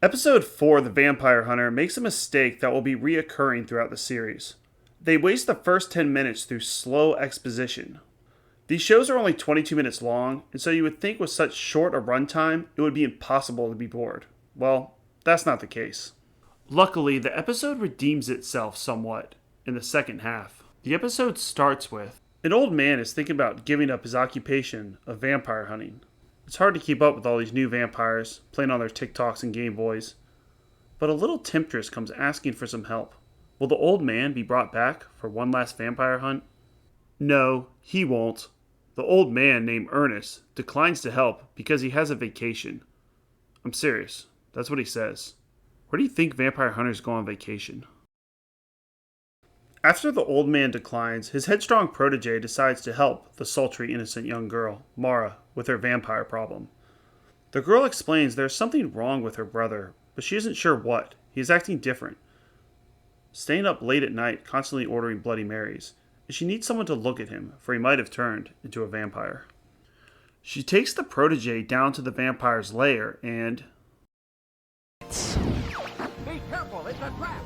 Episode 4, The Vampire Hunter, makes a mistake that will be reoccurring throughout the series. They waste the first 10 minutes through slow exposition. These shows are only 22 minutes long, and so you would think with such short a runtime, it would be impossible to be bored. Well, that's not the case. Luckily, the episode redeems itself somewhat in the second half. The episode starts with an old man is thinking about giving up his occupation of vampire hunting. It's hard to keep up with all these new vampires playing on their TikToks and Game Boys. But a little temptress comes asking for some help. Will the old man be brought back for one last vampire hunt? No, he won't. The old man named Ernest declines to help because he has a vacation. I'm serious. That's what he says. Where do you think vampire hunters go on vacation? After the old man declines, his headstrong protege decides to help the sultry, innocent young girl, Mara, with her vampire problem. The girl explains there's something wrong with her brother, but she isn't sure what. He is acting different, staying up late at night, constantly ordering Bloody Marys, and she needs someone to look at him, for he might have turned into a vampire. She takes the protege down to the vampire's lair and... Be careful, it's a trap!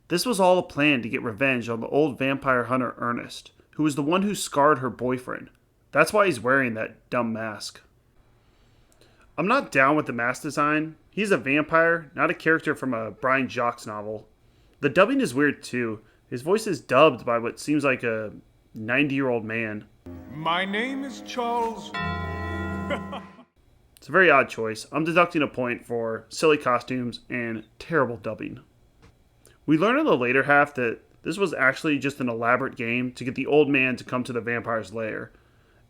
This was all a plan to get revenge on the old vampire hunter Ernest, who was the one who scarred her boyfriend. That's why he's wearing that dumb mask. I'm not down with the mask design. He's a vampire, not a character from a Brian Jacques novel. The dubbing is weird too. His voice is dubbed by what seems like a 90-year-old man. My name is Charles. It's a very odd choice. I'm deducting a point for silly costumes and terrible dubbing. We learn in the later half that this was actually just an elaborate game to get the old man to come to the vampire's lair,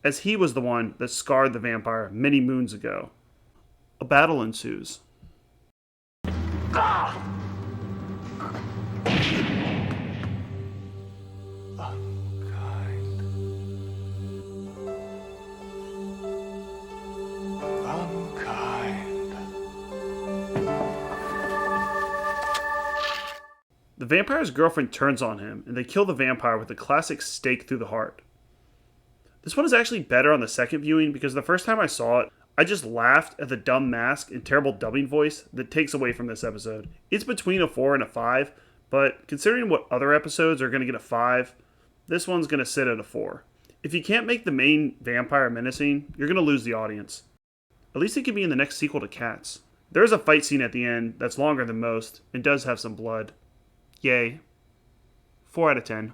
as he was the one that scarred the vampire many moons ago. A battle ensues. The vampire's girlfriend turns on him, and they kill the vampire with a classic stake through the heart. This one is actually better on the second viewing because the first time I saw it, I just laughed at the dumb mask and terrible dubbing voice that takes away from this episode. It's between a 4 and a 5, but considering what other episodes are going to get a 5, this one's going to sit at a 4. If you can't make the main vampire menacing, you're going to lose the audience. At least it could be in the next sequel to Cats. There is a fight scene at the end that's longer than most and does have some blood. Yay. 4 out of 10.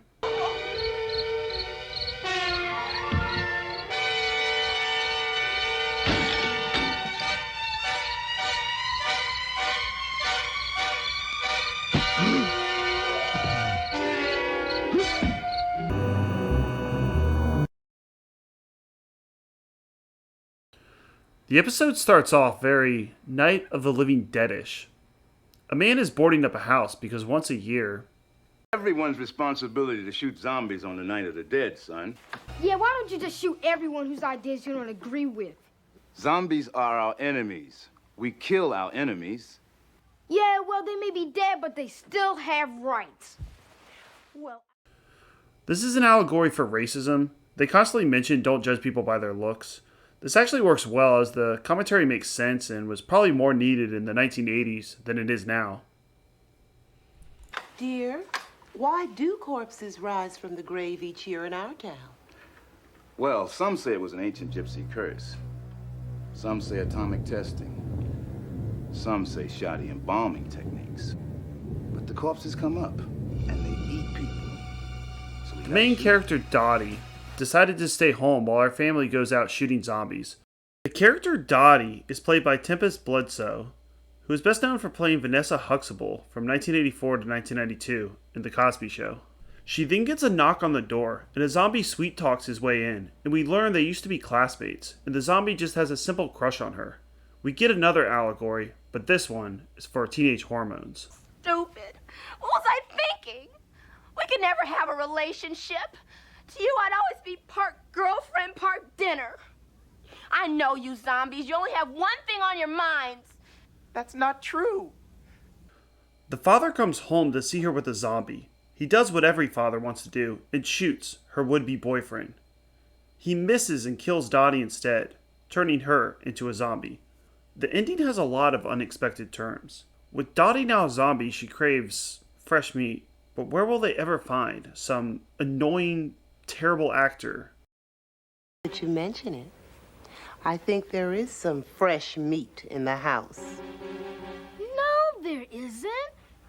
The episode starts off very Night of the Living Dead-ish. A man is boarding up a house because once a year... Everyone's responsibility to shoot zombies on the Night of the Dead, son. Yeah, why don't you just shoot everyone whose ideas you don't agree with? Zombies are our enemies. We kill our enemies. Yeah, well, they may be dead, but they still have rights. Well... This is an allegory for racism. They constantly mention don't judge people by their looks. This actually works well as the commentary makes sense and was probably more needed in the 1980s than it is now. Dear, why do corpses rise from the grave each year in our town? Well, some say it was an ancient gypsy curse. Some say atomic testing. Some say shoddy embalming techniques. But the corpses come up, and they eat people. So the main character, Dottie, decided to stay home while our family goes out shooting zombies. The character Dottie is played by Tempest Bledsoe, who is best known for playing Vanessa Huxtable from 1984 to 1992 in The Cosby Show. She then gets a knock on the door, and a zombie sweet talks his way in, and we learn they used to be classmates, and the zombie just has a simple crush on her. We get another allegory, but this one is for teenage hormones. Stupid. What was I thinking? We could never have a relationship. To you, I'd always be part girlfriend, part dinner. I know you zombies. You only have one thing on your minds. That's not true. The father comes home to see her with a zombie. He does what every father wants to do and shoots her would-be boyfriend. He misses and kills Dottie instead, turning her into a zombie. The ending has a lot of unexpected turns. With Dottie now a zombie, she craves fresh meat, but where will they ever find some annoying, terrible actor? That you mention it. I think there is some fresh meat in the house. No, there isn't.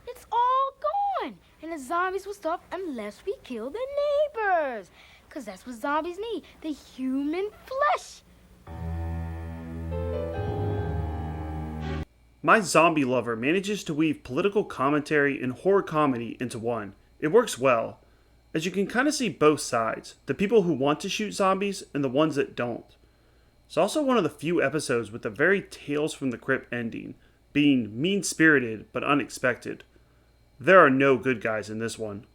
It's all gone. And the zombies will stop unless we kill the neighbors. Because that's what zombies need, the human flesh. My Zombie Lover manages to weave political commentary and horror comedy into one. It works well, as you can kind of see both sides, the people who want to shoot zombies and the ones that don't. It's also one of the few episodes with a very Tales from the Crypt ending, being mean-spirited but unexpected. There are no good guys in this one.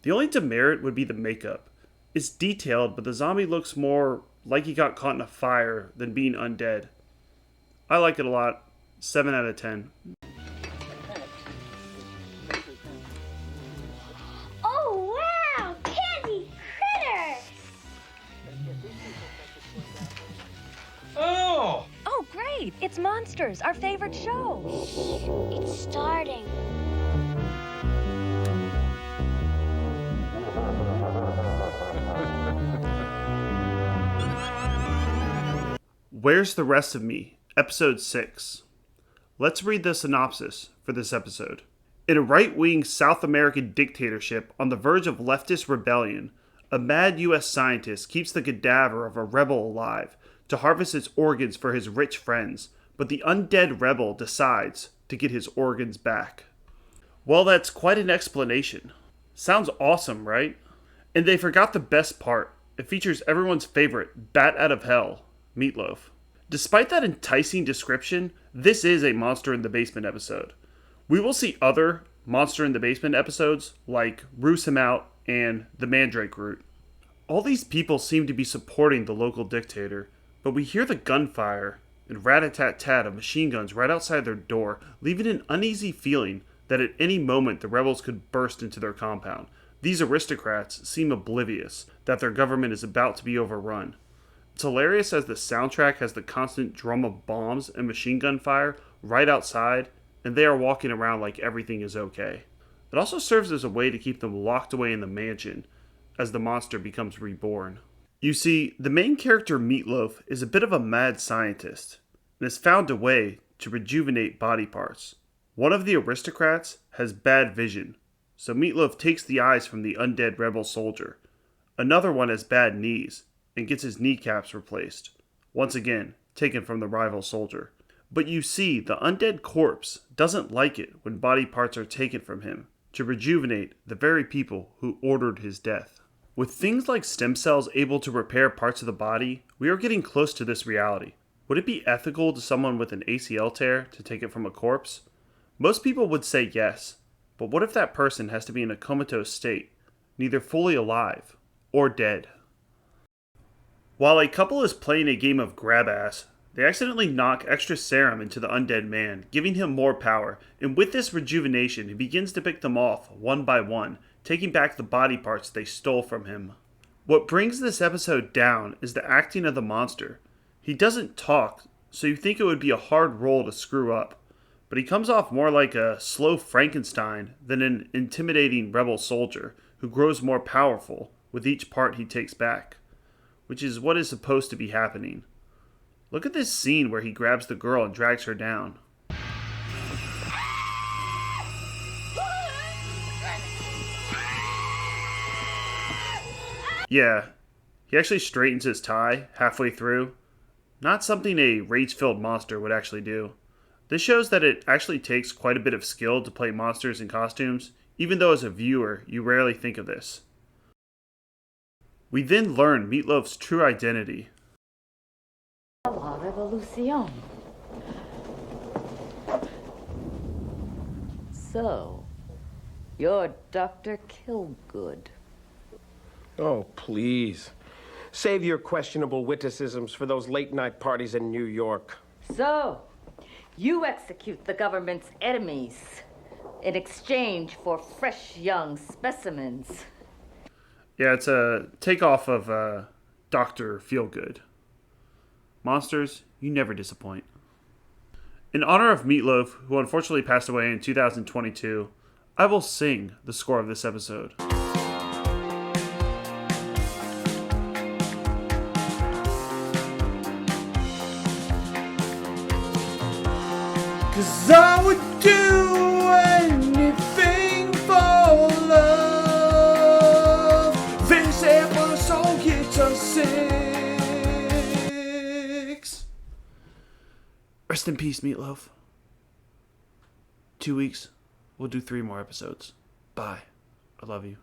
The only demerit would be the makeup. It's detailed, but the zombie looks more like he got caught in a fire than being undead. I like it a lot. 7 out of 10. Oh, wow! Candy critters! Oh! Oh, great! It's Monsters, our favorite show. It's starting. Where's the Rest of Me? Episode 6. Let's read the synopsis for this episode. In a right-wing South American dictatorship on the verge of leftist rebellion, a mad U.S. scientist keeps the cadaver of a rebel alive to harvest its organs for his rich friends, but the undead rebel decides to get his organs back. Well, that's quite an explanation. Sounds awesome, right? And they forgot the best part. It features everyone's favorite bat out of hell, Meatloaf. Despite that enticing description, this is a Monster in the Basement episode. We will see other Monster in the Basement episodes like Roost Him Out and The Mandrake Root. All these people seem to be supporting the local dictator, but we hear the gunfire and rat-a-tat-tat of machine guns right outside their door, leaving an uneasy feeling that at any moment the rebels could burst into their compound. These aristocrats seem oblivious that their government is about to be overrun. It's hilarious as the soundtrack has the constant drum of bombs and machine gun fire right outside, and they are walking around like everything is okay. It also serves as a way to keep them locked away in the mansion as the monster becomes reborn. You see, the main character Meatloaf is a bit of a mad scientist, and has found a way to rejuvenate body parts. One of the aristocrats has bad vision, so Meatloaf takes the eyes from the undead rebel soldier. Another one has bad knees, and gets his kneecaps replaced, once again taken from the rival soldier. But you see, the undead corpse doesn't like it when body parts are taken from him to rejuvenate the very people who ordered his death. With things like stem cells able to repair parts of the body, we are getting close to this reality. Would it be ethical to someone with an ACL tear to take it from a corpse? Most people would say yes, but what if that person has to be in a comatose state, neither fully alive or dead? While a couple is playing a game of grab-ass, they accidentally knock extra serum into the undead man, giving him more power, and with this rejuvenation, he begins to pick them off one by one, taking back the body parts they stole from him. What brings this episode down is the acting of the monster. He doesn't talk, so you think it would be a hard role to screw up, but he comes off more like a slow Frankenstein than an intimidating rebel soldier who grows more powerful with each part he takes back, which is what is supposed to be happening. Look at this scene where he grabs the girl and drags her down. Yeah, he actually straightens his tie halfway through. Not something a rage-filled monster would actually do. This shows that it actually takes quite a bit of skill to play monsters in costumes, even though as a viewer, you rarely think of this. We then learn Meatloaf's true identity. La revolution. So, you're Dr. Kilgood. Oh, please. Save your questionable witticisms for those late-night parties in New York. So, you execute the government's enemies in exchange for fresh young specimens. Yeah, it's a takeoff of Dr. Feelgood. Monsters, you never disappoint. In honor of Meatloaf, who unfortunately passed away in 2022, I will sing the score of this episode. 'Cause I would do anything for love. This episode gets a 6. Rest in peace, Meatloaf. 2 weeks, we'll do 3 more episodes. Bye. I love you.